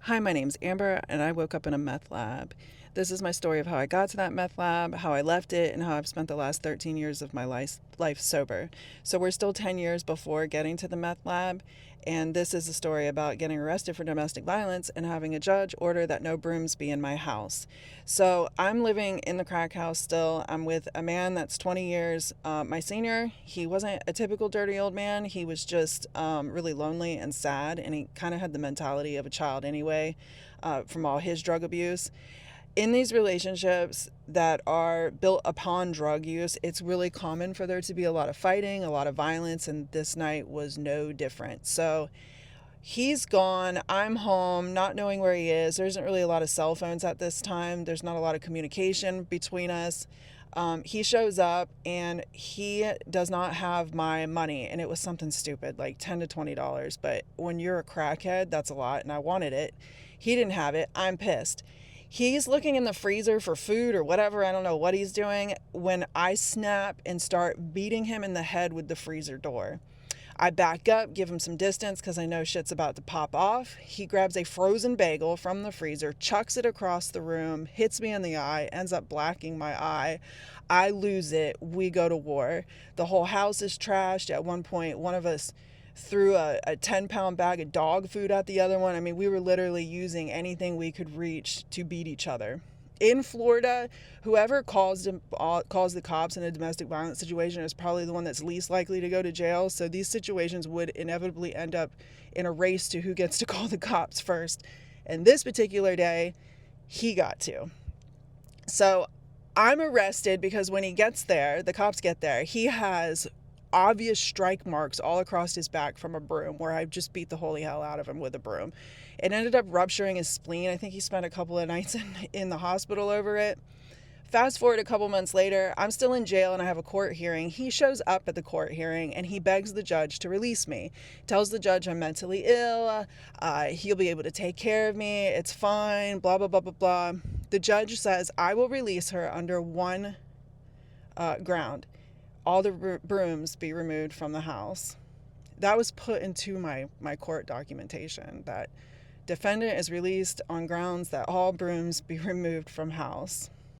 Hi, my name's Amber, and I woke up in a meth lab. This is my story of how I got to that meth lab, how I left it, and how I've spent the last 13 years of my life sober. So we're still 10 years before getting to the meth lab, and this is a story about getting arrested for domestic violence and having a judge order that no brooms be in my house. So I'm living in the crack house still. I'm with a man that's 20 years my senior. He wasn't a typical dirty old man. He was just really lonely and sad, and he kind of had the mentality of a child anyway, from all his drug abuse. In these relationships that are built upon drug use, it's really common for there to be a lot of fighting, a lot of violence, and this night was no different. So he's gone. I'm home, not knowing where he is. There isn't really a lot of cell phones at this time. There's not a lot of communication between us. He shows up and he does not have my money, and it was something stupid like $10 to $20. But when you're a crackhead, that's a lot, and I wanted it. He didn't have it. I'm pissed. He's looking in the freezer for food or whatever. I don't know what he's doing when I snap and start beating him in the head with the freezer door. I back up, give him some distance because I know shit's about to pop off. He grabs a frozen bagel from the freezer, chucks it across the room, hits me in the eye, ends up blacking my eye. I lose it. We go to war. The whole house is trashed. At one point, one of us threw a 10-pound bag of dog food at the other one. I mean, we were literally using anything we could reach to beat each other. In Florida, whoever calls the cops in a domestic violence situation is probably the one that's least likely to go to jail. So these situations would inevitably end up in a race to who gets to call the cops first. And this particular day, he got to. So I'm arrested because when he gets there, the cops get there, he has obvious strike marks all across his back from a broom where I just beat the holy hell out of him with a broom. It ended up rupturing his spleen. I think he spent a couple of nights in the hospital over it. Fast forward a couple months later, I'm still in jail and I have a court hearing. He shows up at the court hearing and he begs the judge to release me. Tells the judge I'm mentally ill, he'll be able to take care of me, it's fine, blah, blah, blah, blah, blah. The judge says I will release her under one ground. All the brooms be removed from the house. That was put into my court documentation, that defendant is released on grounds that all brooms be removed from house.